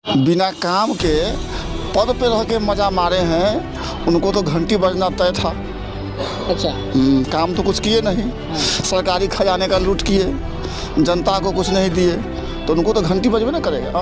बिना काम के पद पे रह के मजा मारे हैं, उनको तो घंटी बजना तय था। अच्छा। काम तो कुछ किए नहीं। सरकारी खजाने का लूट किए, जनता को कुछ नहीं दिए, तो उनको तो घंटी बजबे ना करेगा।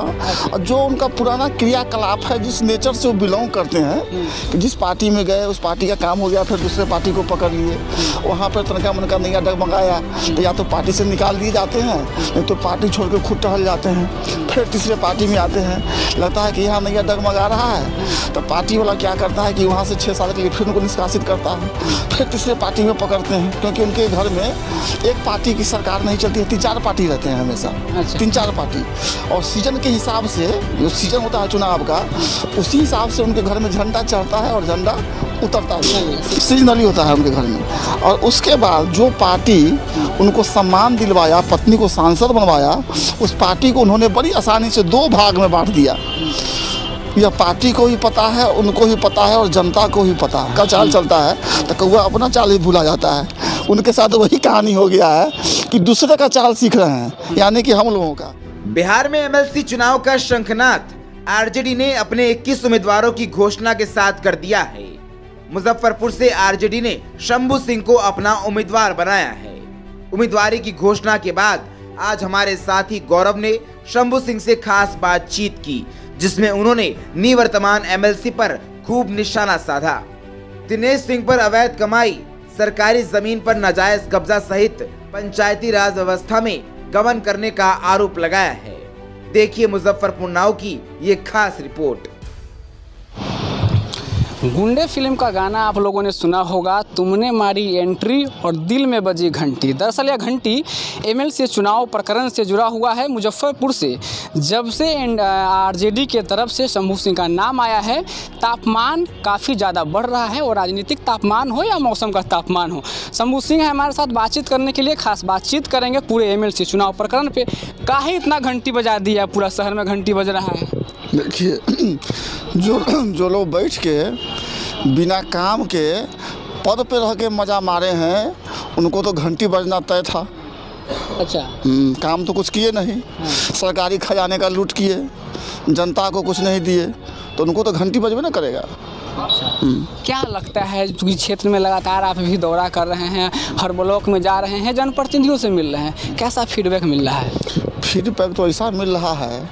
और जो उनका पुराना क्रियाकलाप है, जिस नेचर से वो बिलोंग करते हैं, कि जिस पार्टी में गए उस पार्टी का काम हो गया, फिर दूसरे पार्टी को पकड़ लिए, वहाँ पर तनखा मनका नैया डगमगाया तो या तो पार्टी से निकाल दिए जाते हैं, नहीं तो पार्टी छोड़ कर खुद टहल जाते हैं। फिर तीसरे पार्टी में आते हैं, लगता है कि यहाँ नैया डगमगा रहा है, तो पार्टी वाला क्या करता है कि वहाँ से 6 साल के लिए फिर उनको निष्कासित करता है। फिर तीसरे पार्टी में पकड़ते हैं, क्योंकि उनके घर में एक पार्टी की सरकार नहीं चलती है, 3-4 पार्टी रहते हैं हमेशा। 3-4 पार्टी, और सीजन के हिसाब से, जो सीजन होता है चुनाव का, उसी हिसाब से उनके घर में झंडा चढ़ता है और झंडा उतरता है, सीजनली होता है उनके घर में। और उसके बाद जो पार्टी उनको सम्मान दिलवाया, पत्नी को सांसद बनवाया, उस पार्टी को उन्होंने बड़ी आसानी से 2 भाग में बांट दिया। यह पार्टी को भी पता है, उनको भी पता है और जनता को भी पता है। का चाल चलता है तो कौवा अपना चाल ही भूला जाता है। उनके साथ वही कहानी हो गया है कि दूसरे का चाल सीख रहे हैं, यानी कि हम लोगों का। बिहार में एमएलसी चुनाव का शंखनाद आरजेडी ने अपने 21 उम्मीदवारों की घोषणा के साथ कर दिया है। मुजफ्फरपुर से आरजेडी ने शंभू सिंह को अपना उम्मीदवार बनाया है। उम्मीदवारी की घोषणा के बाद आज हमारे साथी गौरव ने शंभू सिंह से खास बातचीत की, जिसमें उन्होंने निवर्तमान एमएलसी पर खूब निशाना साधा। दिनेश सिंह पर अवैध कमाई, सरकारी जमीन पर नाजायज कब्जा सहित पंचायती राज व्यवस्था में गबन करने का आरोप लगाया है। देखिए मुजफ्फरपुर नाउ की ये खास रिपोर्ट। गुंडे फिल्म का गाना आप लोगों ने सुना होगा, तुमने मारी एंट्री और दिल में बजी घंटी। दरअसल यह घंटी एमएलसी चुनाव प्रकरण से जुड़ा हुआ है। मुजफ्फरपुर से जब से आरजेडी के तरफ से शंभू सिंह का नाम आया है, तापमान काफ़ी ज़्यादा बढ़ रहा है, और राजनीतिक तापमान हो या मौसम का तापमान हो। शंभू सिंह है हमारे साथ बातचीत करने के लिए, खास बातचीत करेंगे पूरे एमएलसी चुनाव प्रकरण पे। काहे इतना घंटी बजा दिया, पूरा शहर में घंटी बज रहा है। देखिए, जो लोग बैठ के बिना काम के पद पे रह के मज़ा मारे हैं, उनको तो घंटी बजना तय था। अच्छा। काम तो कुछ किए नहीं। सरकारी खजाने का लूट किए, जनता को कुछ नहीं दिए, तो उनको तो घंटी बजबे ना करेगा। अच्छा। क्या लगता है, क्योंकि क्षेत्र में लगातार आप भी दौरा कर रहे हैं, हर ब्लॉक में जा रहे हैं, जनप्रतिनिधियों से मिल रहे हैं, कैसा फीडबैक मिल रहा है? फीडबैक तो ऐसा मिल रहा है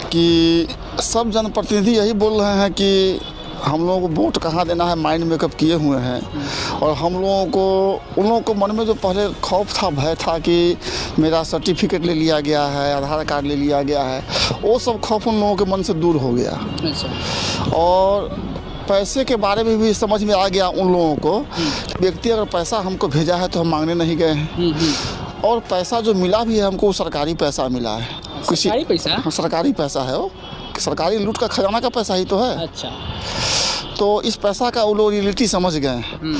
कि सब जनप्रतिनिधि यही बोल रहे हैं कि हम लोगों को वोट कहाँ देना है, माइंड मेकअप किए हुए हैं। और हम लोगों को, उन लोगों को मन में जो पहले खौफ था, भय था कि मेरा सर्टिफिकेट ले लिया गया है, आधार कार्ड ले लिया गया है, वो सब खौफ उन लोगों के मन से दूर हो गया। अच्छा। और पैसे के बारे में भी समझ में आ गया उन लोगों को, व्यक्ति अगर पैसा हमको भेजा है तो हम मांगने नहीं गए हैं। और पैसा जो मिला भी है हमको, सरकारी पैसा मिला है। सरकारी पैसा? सरकारी पैसा है, वो सरकारी लूट का खजाना का पैसा ही तो है। अच्छा। तो इस पैसा का वो लोग रियलिटी समझ गए हैं,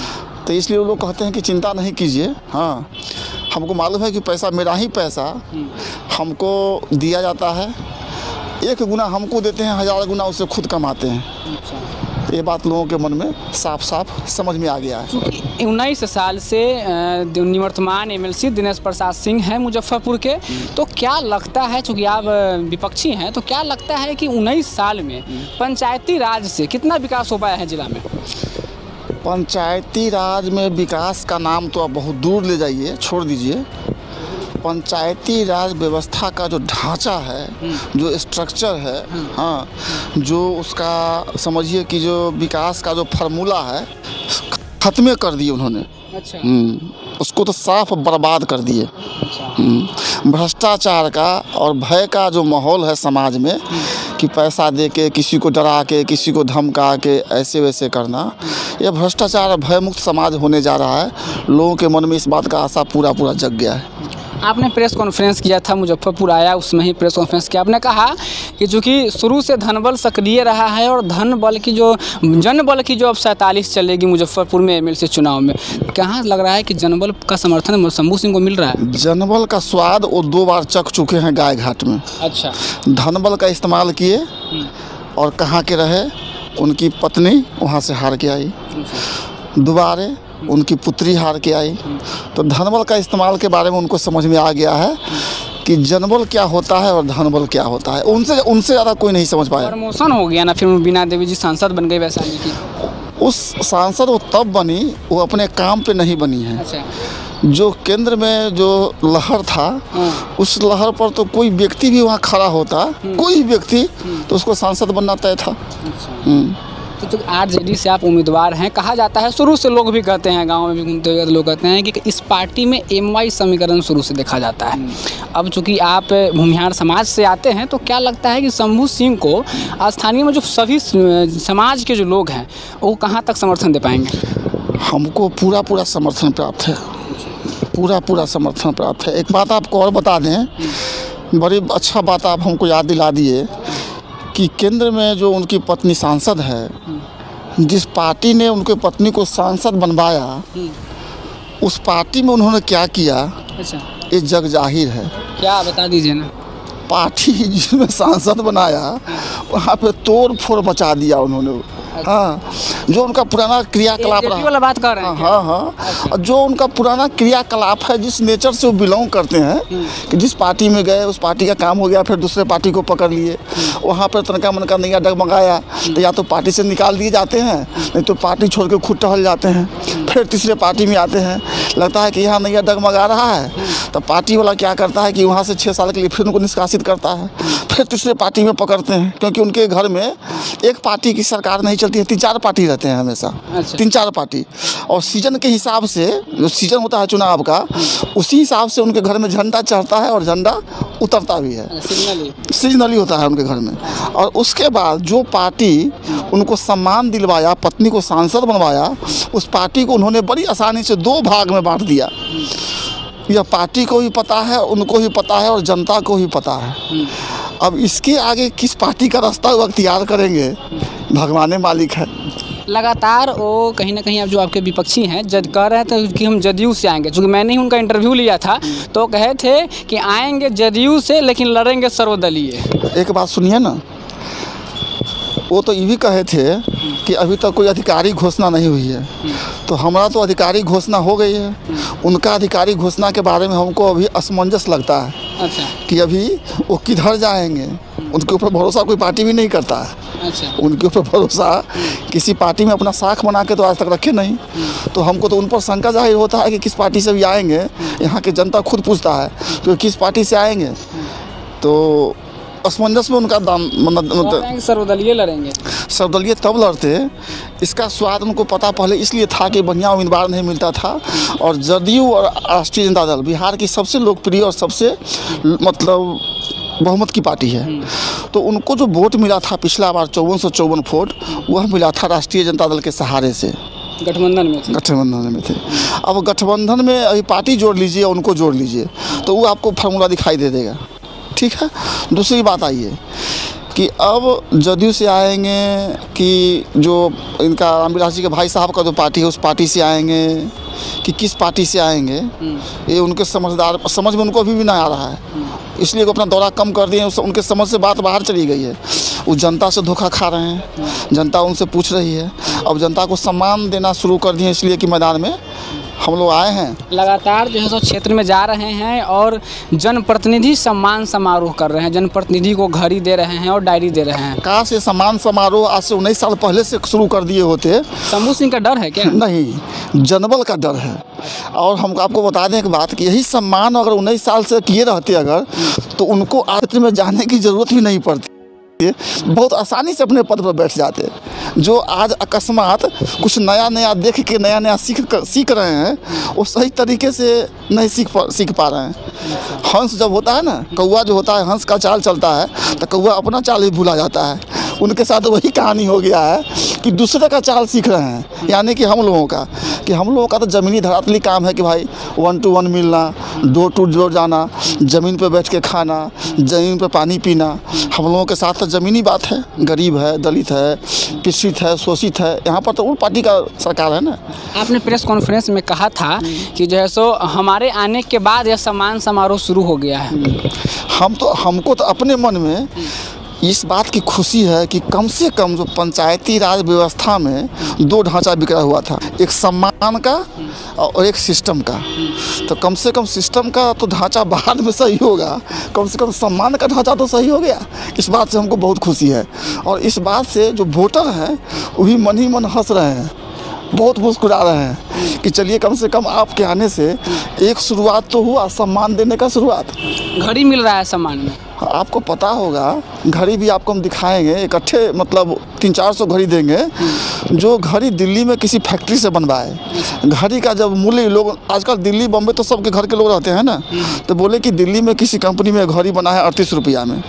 तो इसलिए वो लोग कहते हैं कि चिंता नहीं कीजिए। हाँ, हमको मालूम है कि पैसा मेरा ही पैसा हमको दिया जाता है, 1 गुना हमको देते हैं, 1000 गुना उससे खुद कमाते हैं। अच्छा। ये बात लोगों के मन में साफ साफ समझ में आ गया है। 19 साल से निवर्तमान एमएलसी दिनेश प्रसाद सिंह हैं मुजफ्फरपुर के, तो क्या लगता है, चूँकि आप विपक्षी हैं, तो क्या लगता है कि 19 साल में पंचायती राज से कितना विकास हो पाया है जिला में? पंचायती राज में विकास का नाम तो आप बहुत दूर ले जाइए, छोड़ दीजिए। पंचायती राज व्यवस्था का जो ढांचा है, जो स्ट्रक्चर है, हाँ, जो उसका समझिए कि जो विकास का जो फार्मूला है, खत्म कर दिए उन्होंने। अच्छा। उसको तो साफ बर्बाद कर दिए। भ्रष्टाचार का और भय का जो माहौल है समाज में, कि पैसा दे के, किसी को डरा के, किसी को धमका के ऐसे वैसे करना, यह भ्रष्टाचार और भय मुक्त समाज होने जा रहा है। लोगों के मन में इस बात का आशा पूरा जग गया है। आपने प्रेस कॉन्फ्रेंस किया था, मुजफ्फरपुर आया, उसमें ही प्रेस कॉन्फ्रेंस किया। आपने कहा कि चूँकि शुरू से धनबल सक्रिय रहा है, और धन बल की जो अब 47 चलेगी मुजफ्फरपुर में एमएलसी चुनाव में, कहाँ लग रहा है कि जनबल का समर्थन शंभू सिंह को मिल रहा है? जनबल का स्वाद वो 2 बार चख चुके हैं गाय घाट में। अच्छा। धनबल का इस्तेमाल किए, और कहाँ के रहे, उनकी पत्नी वहाँ से हार के आई, दोबारा उनकी पुत्री हार के आई। तो धनबल का इस्तेमाल के बारे में उनको समझ में आ गया है कि जनबल क्या होता है और धनबल क्या होता है। उनसे ज़्यादा कोई नहीं समझ पाया। प्रमोशन हो गया ना, फिर बीना देवी जी सांसद बन गई वैशाली की। उस सांसद वो तब बनी, वो अपने काम पे नहीं बनी है। अच्छा। जो केंद्र में जो लहर था, उस लहर पर तो कोई व्यक्ति भी वहाँ खड़ा होता, कोई व्यक्ति, तो उसको सांसद बनना तय था। तो आरजेडी से आप उम्मीदवार हैं, कहा जाता है, शुरू से लोग भी कहते हैं, गांव में भी घूमते हुए लोग कहते हैं कि इस पार्टी में एमवाई समीकरण शुरू से देखा जाता है। अब चूंकि आप भूमिहार समाज से आते हैं, तो क्या लगता है कि शंभू सिंह को स्थानीय में जो सभी समाज के जो लोग हैं वो कहाँ तक समर्थन दे पाएंगे? हमको पूरा समर्थन प्राप्त है, पूरा समर्थन प्राप्त है। एक बात आपको और बता दें, बड़ी अच्छा बात आप हमको याद दिला दिए कि केंद्र में जो उनकी पत्नी सांसद है, जिस पार्टी ने उनके पत्नी को सांसद बनवाया, उस पार्टी में उन्होंने क्या किया, अच्छा, ये जग जाहिर है। क्या बता दीजिए ना। पार्टी जिसमें सांसद बनाया, वहाँ पे तोड़ फोड़ मचा दिया उन्होंने। हाँ, जो उनका पुराना क्रियाकलाप रहा, वाला बात कर रहे हैं। हाँ, जो उनका पुराना क्रियाकलाप है, जिस नेचर से वो बिलोंग करते हैं, कि जिस पार्टी में गए उस पार्टी का काम हो गया, फिर दूसरे पार्टी को पकड़ लिए, वहाँ पर तनका मनका नैया डगमगाया, तो या तो पार्टी से निकाल दिए जाते हैं, नहीं तो पार्टी छोड़ के खुद टहल जाते हैं। फिर तीसरे पार्टी में आते हैं, लगता है कि यहाँ नैया डगमगा रहा है, तो पार्टी वाला क्या करता है कि वहाँ से 6 साल के लिए फिर उनको निष्कासित करता है, फिर तीसरे पार्टी में पकड़ते हैं, क्योंकि उनके घर में एक पार्टी की सरकार नहीं चलती है, 3-4 पार्टी रहते हैं हमेशा। अच्छा। 3-4 पार्टी, और सीजन के हिसाब से, जो सीजन होता है चुनाव का, उसी हिसाब से उनके घर में झंडा चढ़ता है और झंडा उतरता भी है। सीजनली होता है उनके घर में। और उसके बाद जो पार्टी उनको सम्मान दिलवाया, पत्नी को सांसद बनवाया, उस पार्टी को उन्होंने बड़ी आसानी से 2 भाग में बांट दिया। यह पार्टी को भी पता है, उनको भी पता है, और जनता को भी पता है। अब इसके आगे किस पार्टी का रास्ता वो अख्तियार करेंगे, भगवान मालिक है। लगातार वो कहीं ना कहीं अब जो आपके विपक्षी हैं कह रहे थे कि हम जदयू से आएंगे, चूँकि मैंने ही उनका इंटरव्यू लिया था, तो कहे थे कि आएंगे जदयू से लेकिन लड़ेंगे सर्वदलीय। एक बात सुनिए ना, वो तो ये भी कहे थे कि अभी तक कोई अधिकारी घोषणा नहीं हुई है, तो हमारा तो अधिकारी घोषणा हो गई है। उनका अधिकारी घोषणा के बारे में हमको अभी असमंजस लगता है। अच्छा। कि अभी वो किधर जाएंगे, उनके ऊपर भरोसा कोई पार्टी भी नहीं करता है। अच्छा। उनके ऊपर भरोसा किसी पार्टी में अपना साख बना के तो आज तक रखे नहीं, तो हमको तो उन पर शंका जाहिर होता है कि किस पार्टी से भी आएंगे। यहाँ की जनता खुद पूछता है तो किस पार्टी से आएंगे, तो असमंजस में उनका दाम मतलब सर्वदलीय लड़ेंगे। सर्वदलीय तब लड़ते, इसका स्वाद उनको पता पहले इसलिए था कि बढ़िया उम्मीदवार नहीं मिलता था, और जदयू और राष्ट्रीय जनता दल बिहार की सबसे लोकप्रिय और सबसे मतलब बहुमत की पार्टी है, तो उनको जो वोट मिला था पिछला बार 5454 वोट, वह मिला था राष्ट्रीय जनता दल के सहारे से। गठबंधन में थे। अब गठबंधन में अभी पार्टी जोड़ लीजिए, उनको जोड़ लीजिए, तो वो आपको फार्मूला दिखाई दे देगा। ठीक है। दूसरी बात आइए कि अब जदयू से आएंगे कि जो इनका रामविलास जी के भाई साहब का जो पार्टी है, उस पार्टी से आएंगे कि किस पार्टी से आएंगे, ये उनके समझ में उनको अभी भी नहीं आ रहा है। इसलिए वो अपना दौरा कम कर दिए, उनके समझ से बात बाहर चली गई है। वो जनता से धोखा खा रहे हैं, जनता उनसे पूछ रही है। अब जनता को सम्मान देना शुरू कर दिए, इसलिए कि मैदान में हम लोग आए हैं। लगातार जो है सो क्षेत्र में जा रहे हैं और जनप्रतिनिधि सम्मान समारोह कर रहे हैं, जनप्रतिनिधि को घड़ी दे रहे हैं और डायरी दे रहे हैं। कहाँ से सम्मान समारोह आज से 19 साल पहले से शुरू कर दिए होते। शंभू सिंह का डर है क्या? नहीं, जनबल का डर है। और हम आपको बता दें एक बात कि यही सम्मान अगर 19 साल से किए रहते अगर, तो उनको क्षेत्र में जाने की ज़रूरत भी नहीं पड़ती, बहुत आसानी से अपने पद पर बैठ जाते। जो आज अकस्मात कुछ नया देख के नया सीख रहे हैं, वो सही तरीके से नहीं सीख पा रहे हैं। हंस जब होता है ना, कौवा जो होता है, हंस का चाल चलता है, तो कौवा अपना चाल ही भूला जाता है। उनके साथ वही कहानी हो गया है कि दूसरे का चाल सीख रहे हैं, यानी कि हम लोगों का तो ज़मीनी धरातली काम है कि भाई 1 to 1 मिलना, डोर टू डोर जाना, ज़मीन पे बैठ के खाना, ज़मीन पे पानी पीना। हम लोगों के साथ तो ज़मीनी बात है, गरीब है, दलित है, पिछड़ित है, शोषित है, यहाँ पर तो उन पार्टी का सरकार है ना। आपने प्रेस कॉन्फ्रेंस में कहा था कि जो है सो हमारे आने के बाद यह सम्मान समारोह शुरू हो गया है। हमको तो अपने मन में इस बात की खुशी है कि कम से कम जो पंचायती राज व्यवस्था में दो ढांचा बिखरा हुआ था, एक सम्मान का और एक सिस्टम का। तो कम से कम सिस्टम का तो ढांचा बाद में सही होगा, कम से कम सम्मान का ढांचा तो सही हो गया। इस बात से हमको बहुत खुशी है और इस बात से जो वोटर हैं वो भी मन ही मन हंस रहे हैं, बहुत मुस्कुरा रहे हैं कि चलिए कम से कम आपके आने से एक शुरुआत तो हुआ, सम्मान देने का शुरुआत। घड़ी मिल रहा है सम्मान में। आपको पता होगा, घड़ी भी आपको हम दिखाएंगे, इकट्ठे मतलब 300-400 घड़ी देंगे। जो घड़ी दिल्ली में किसी फैक्ट्री से बनवाए, घड़ी का जब मूल्य लोग आजकल दिल्ली बम्बई तो सबके घर के लोग रहते हैं ना, तो बोले कि दिल्ली में किसी कंपनी में घड़ी बना है 38 रुपया में,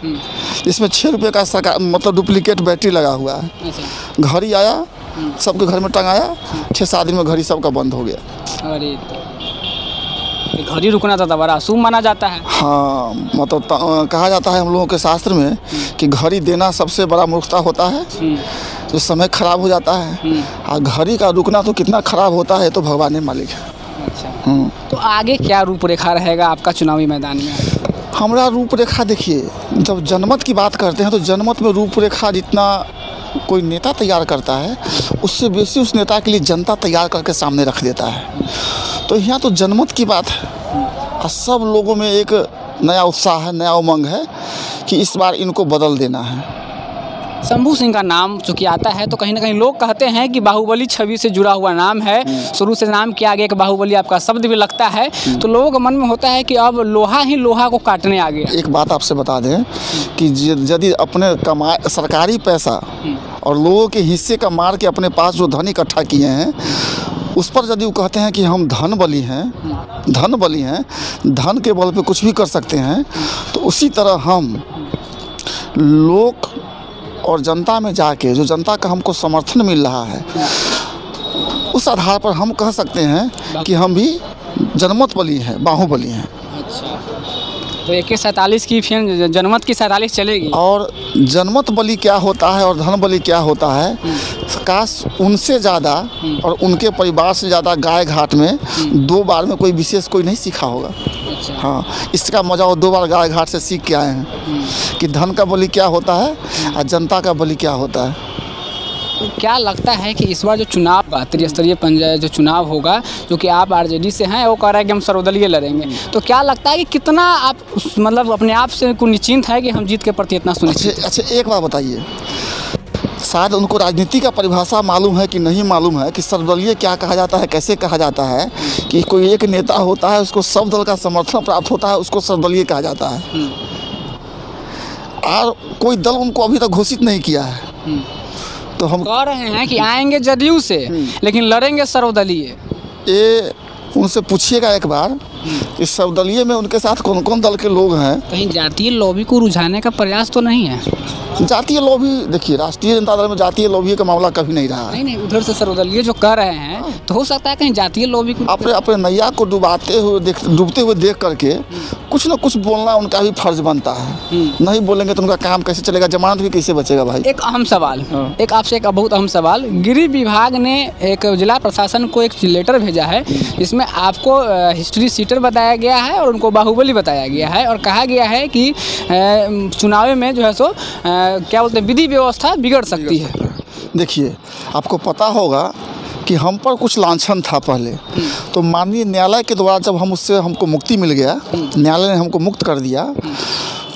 इसमें 6 रुपये का मतलब डुप्लीकेट बैटरी लगा हुआ है। घड़ी आया, सबके घर में टंगाया, 6-7 दिन में घड़ी सबका बंद हो गया। अरे घड़ी रुकना तो बड़ा अशुभ माना जाता है। हाँ, मतलब कहा जाता है हम लोगों के शास्त्र में कि घड़ी देना सबसे बड़ा मूर्खता होता है, तो समय खराब हो जाता है। और घड़ी का रुकना तो कितना खराब होता है तो भगवान ही मालिक है। अच्छा, तो आगे क्या रूपरेखा रहेगा आपका चुनावी मैदान में? हमारा रूपरेखा देखिए, जब जनमत की बात करते हैं तो जनमत में रूपरेखा जितना कोई नेता तैयार करता है उससे बेसी उस नेता के लिए जनता तैयार करके सामने रख देता है। तो यहाँ तो जनमत की बात है और सब लोगों में एक नया उत्साह है, नया उमंग है कि इस बार इनको बदल देना है। शंभू सिंह का नाम चूँकि आता है तो कहीं ना कहीं लोग कहते हैं कि बाहुबली छवि से जुड़ा हुआ नाम है, शुरू से नाम के आगे एक बाहुबली आपका शब्द भी लगता है, तो लोगों के मन में होता है कि अब लोहा ही लोहा को काटने आ गया। एक बात आपसे बता दें कि यदि अपने सरकारी पैसा और लोगों के हिस्से का मार के अपने पास जो धन इकट्ठा किए हैं उस पर यदि वो कहते हैं कि हम धन बली हैं, धन के बल पे कुछ भी कर सकते हैं, तो उसी तरह हम लोग और जनता में जाके जो जनता का हमको समर्थन मिल रहा है उस आधार पर हम कह सकते हैं कि हम भी जनमत बली हैं, बाहुबली हैं। अच्छा, तो AK-47 की फिर जनमत की 47 चलेगी। और जनमत बली क्या होता है और धन बली क्या होता है, काश उनसे ज़्यादा और उनके परिवार से ज़्यादा गाय घाट में 2 बार में कोई विशेष कोई नहीं सीखा होगा। हाँ, इसका मजा वो 2 बार गाय घाट से सीख के आए हैं कि धन का बलि क्या होता है और जनता का बलि क्या होता है। तो क्या लगता है कि इस बार जो चुनाव का त्रिस्तरीय पंचायत जो चुनाव होगा, जो कि आप RJD से हैं, वो कह रहा है कि हम सर्वदलीय लड़ेंगे, तो क्या लगता है कि कितना आप मतलब अपने आप से को निश्चिंत है कि हम जीत के प्रति इतना सुनिश्चित? अच्छा, एक बात बताइए, शायद उनको राजनीति का परिभाषा मालूम है कि नहीं मालूम है कि सर्वदलीय क्या कहा जाता है, कैसे कहा जाता है कि कोई एक नेता होता है उसको सब दल का समर्थन प्राप्त होता है, उसको सर्वदलीय कहा जाता है और कोई दल उनको अभी तक घोषित नहीं किया है। तो हम कह रहे हैं कि आएंगे जदयू से लेकिन लड़ेंगे सर्वदलीय। ये उनसे पूछिएगा एक बार इस सर्वदलीय में उनके साथ कौन कौन दल के लोग हैं। कहीं जातीय लॉबी को रुझाने का प्रयास तो नहीं है? जातीय लॉबी देखिए, राष्ट्रीय जनता दल में जातीय लॉबी का मामला कभी नहीं रहा। नहीं, उधर से सर्वदलीय जो कर रहे हैं तो हो सकता है कहीं जातीय लॉबी को अपने नैया को डूबते हुए देख करके कुछ न कुछ बोलना उनका भी फर्ज बनता है। नहीं बोलेंगे तो उनका काम कैसे चलेगा, जमानत भी कैसे बचेगा भाई। एक अहम सवाल, एक आपसे एक बहुत अहम सवाल, गृह विभाग ने एक जिला प्रशासन को एक लेटर भेजा है जिसमें आपको हिस्ट्री सीटर बताया गया है और उनको बाहुबली बताया गया है और कहा गया है कि चुनाव में जो है सो क्या बोलते हैं विधि व्यवस्था बिगड़ सकती है। देखिए, आपको पता होगा कि हम पर कुछ लांछन था पहले, तो माननीय न्यायालय के द्वारा जब हमको मुक्ति मिल गया, न्यायालय ने हमको मुक्त कर दिया,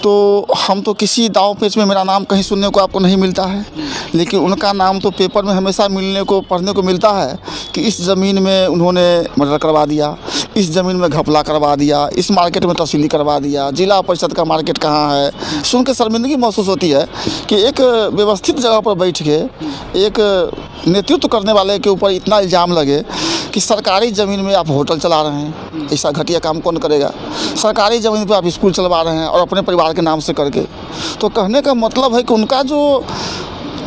तो हम तो किसी दाव पेच में मेरा नाम कहीं सुनने को आपको नहीं मिलता है, लेकिन उनका नाम तो पेपर में हमेशा पढ़ने को मिलता है कि इस ज़मीन में उन्होंने मर्डर करवा दिया, इस ज़मीन में घपला करवा दिया, इस मार्केट में तहसीली करवा दिया, जिला परिषद का मार्केट कहाँ है। सुन के शर्मिंदगी महसूस होती है कि एक व्यवस्थित जगह पर बैठ के एक नेतृत्व करने वाले के ऊपर इतना इल्ज़ाम लगे कि सरकारी ज़मीन में आप होटल चला रहे हैं। ऐसा घटिया काम कौन करेगा? सरकारी ज़मीन पर आप स्कूल चलवा रहे हैं और अपने परिवार के नाम से करके। तो कहने का मतलब है कि उनका जो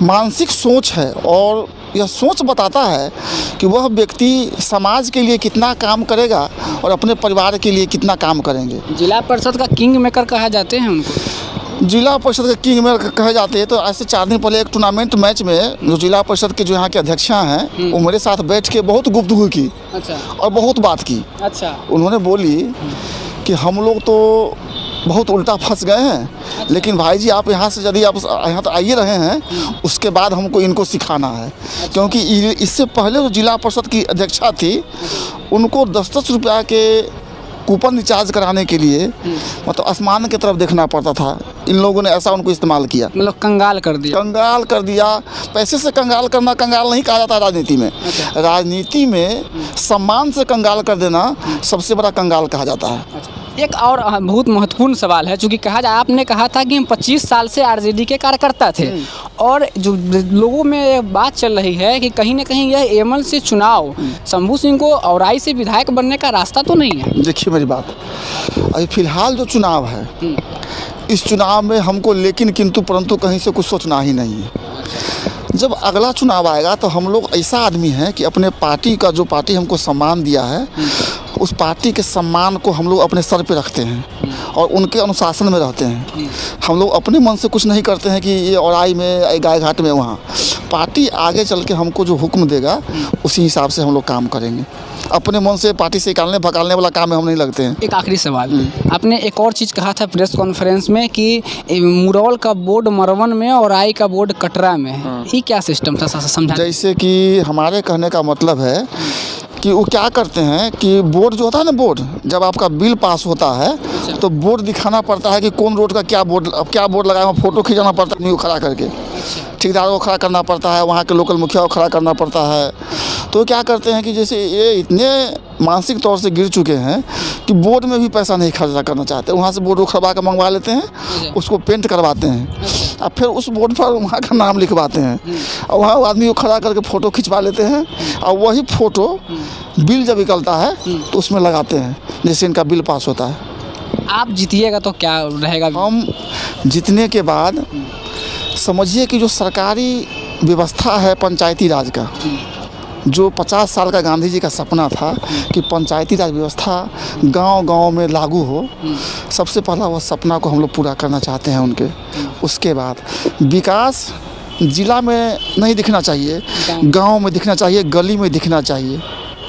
मानसिक सोच है और यह सोच बताता है कि वह व्यक्ति समाज के लिए कितना काम करेगा और अपने परिवार के लिए कितना काम करेंगे। जिला परिषद का किंग मेकर कहा जाते हैं उनको, जिला परिषद के किंग मेकर कहे जाते हैं। तो ऐसे 4 दिन पहले एक टूर्नामेंट मैच में जो जिला परिषद के जो यहाँ के अध्यक्षा हैं वो मेरे साथ बैठ के बहुत गुफ्तगू की। अच्छा। और बहुत बात की। अच्छा। उन्होंने बोली कि हम लोग तो बहुत उल्टा फंस गए हैं। लेकिन भाई जी आप यहाँ से यदि आप यहाँ तो आइए रहे हैं, उसके बाद हमको इनको सिखाना है, क्योंकि इससे पहले जो जिला परिषद की अध्यक्षा थी उनको 10-10 रुपया के कूपन रिचार्ज कराने के लिए मतलब आसमान की तरफ देखना पड़ता था। इन लोगों ने ऐसा उनको इस्तेमाल किया, मतलब कंगाल कर दिया। कंगाल कर दिया। पैसे से कंगाल करना कंगाल नहीं कहा जाता राजनीति में। राजनीति में सम्मान से कंगाल कर देना सबसे बड़ा कंगाल कहा जाता है। एक और बहुत महत्वपूर्ण सवाल है, चूँकि आपने कहा था कि हम 25 साल से आरजेडी के कार्यकर्ता थे, और जो लोगों में बात चल रही है कि कहीं ना कहीं यह एमएलसी चुनाव शंभू सिंह को औराई से विधायक बनने का रास्ता तो नहीं है। देखिए मेरी बात, अभी फिलहाल जो चुनाव है, इस चुनाव में हमको लेकिन किंतु परंतु कहीं से कुछ सोचना ही नहीं है। जब अगला चुनाव आएगा तो हम लोग ऐसा आदमी हैं कि अपने पार्टी का, जो पार्टी हमको सम्मान दिया है, उस पार्टी के सम्मान को हम लोग अपने सर पे रखते हैं और उनके अनुशासन में रहते हैं। हम लोग अपने मन से कुछ नहीं करते हैं कि ये औराई में, गाय घाट में, वहाँ पार्टी आगे चल के हमको जो हुक्म देगा उसी हिसाब से हम लोग काम करेंगे। अपने मन से पार्टी से निकालने भगालने वाला काम में हम नहीं लगते हैं। एक आखिरी सवाल, आपने एक और चीज़ कहा था प्रेस कॉन्फ्रेंस में कि मुरौल का बोर्ड मरवन में और आई का बोर्ड कटरा में है। ये क्या सिस्टम था, समझा? जैसे कि हमारे कहने का मतलब है कि वो क्या करते हैं कि बोर्ड जो होता है ना, बोर्ड जब आपका बिल पास होता है तो बोर्ड दिखाना पड़ता है कि कौन रोड का क्या बोर्ड लगाया, फोटो खींचाना पड़ता है आदमी को खड़ा करके, ठेकेदारों को खड़ा करना पड़ता है, वहाँ के लोकल मुखिया को खड़ा करना पड़ता है। तो क्या करते हैं कि जैसे ये इतने मानसिक तौर से गिर चुके हैं कि बोर्ड में भी पैसा नहीं खर्चा करना चाहते। वहाँ से बोर्ड खरवा कर मंगवा लेते हैं, उसको पेंट करवाते हैं और फिर उस बोर्ड पर वहाँ का नाम लिखवाते हैं और वहाँ आदमी को खड़ा करके फ़ोटो खिंचवा लेते हैं और वही फ़ोटो बिल जब निकलता है तो उसमें लगाते हैं, जैसे इनका बिल पास होता है। आप जीतिएगा तो क्या रहेगा? हम जीतने के बाद समझिए कि जो सरकारी व्यवस्था है पंचायती राज का, जो 50 साल का गांधी जी का सपना था कि पंचायती राज व्यवस्था गांव-गांव में लागू हो, सबसे पहला वो सपना को हम लोग पूरा करना चाहते हैं उनके। उसके बाद विकास ज़िला में नहीं दिखना चाहिए, गांव में दिखना चाहिए, गली में दिखना चाहिए।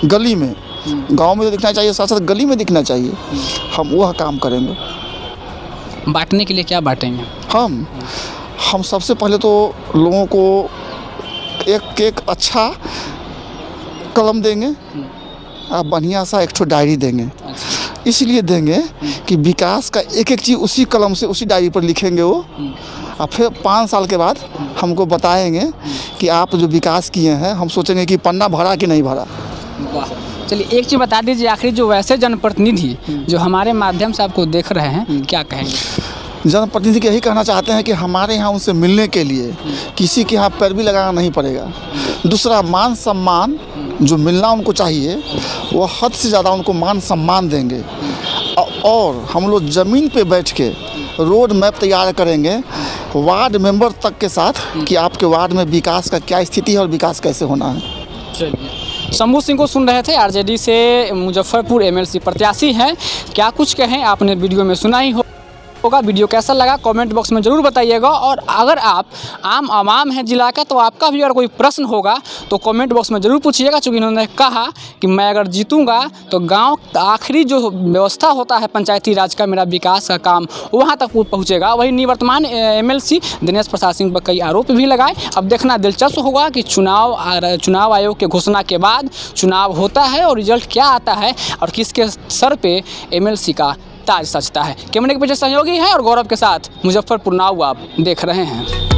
गली में, गांव में तो दिखना चाहिए, साथ साथ गली में दिखना चाहिए। हम वह काम करेंगे। बांटने के लिए क्या बांटेंगे? हम सबसे पहले तो लोगों को एक अच्छा कलम देंगे और बढ़िया सा एक ठो डायरी देंगे। इसलिए देंगे कि विकास का एक एक चीज़ उसी कलम से, उसी डायरी पर लिखेंगे वो, और फिर 5 साल के बाद हमको बताएंगे कि आप जो विकास किए हैं। हम सोचेंगे कि पन्ना भरा कि नहीं भरा। वाह, चलिए एक चीज़ बता दीजिए आखिरी, जो वैसे जनप्रतिनिधि जो हमारे माध्यम से आपको देख रहे हैं, क्या कहेंगे? जनप्रतिनिधि यही कहना चाहते हैं कि हमारे यहाँ उनसे मिलने के लिए किसी के यहाँ पैरवी लगाना नहीं पड़ेगा। दूसरा, मान सम्मान जो मिलना उनको चाहिए वो हद से ज़्यादा उनको मान सम्मान देंगे। और हम लोग ज़मीन पे बैठ के रोड मैप तैयार करेंगे वार्ड मेंबर तक के साथ कि आपके वार्ड में विकास का क्या स्थिति है और विकास कैसे होना है। चलिए, शंभू सिंह को सुन रहे थे, आरजेडी से मुजफ्फरपुर एमएलसी प्रत्याशी हैं। क्या कुछ कहें आपने वीडियो में सुना ही होगा। वीडियो कैसा लगा कमेंट बॉक्स में ज़रूर बताइएगा। और अगर आप आम आवाम हैं जिला का, तो आपका भी अगर कोई प्रश्न होगा तो कमेंट बॉक्स में ज़रूर पूछिएगा। चूँकि इन्होंने कहा कि मैं अगर जीतूंगा तो गांव आखिरी जो व्यवस्था होता है पंचायती राज का, मेरा विकास का काम वहां तक पहुंचेगा। वही निवर्तमान एमएलसी दिनेश प्रसाद सिंह पर कई आरोप भी लगाए। अब देखना दिलचस्प होगा कि चुनाव आयोग के घोषणा के बाद चुनाव होता है और रिजल्ट क्या आता है और किसके सर पे एमएलसी का ताज सजता है। कैमरे के पीछे सहयोगी है और गौरव के साथ मुजफ्फरपुर नाउ आप देख रहे हैं।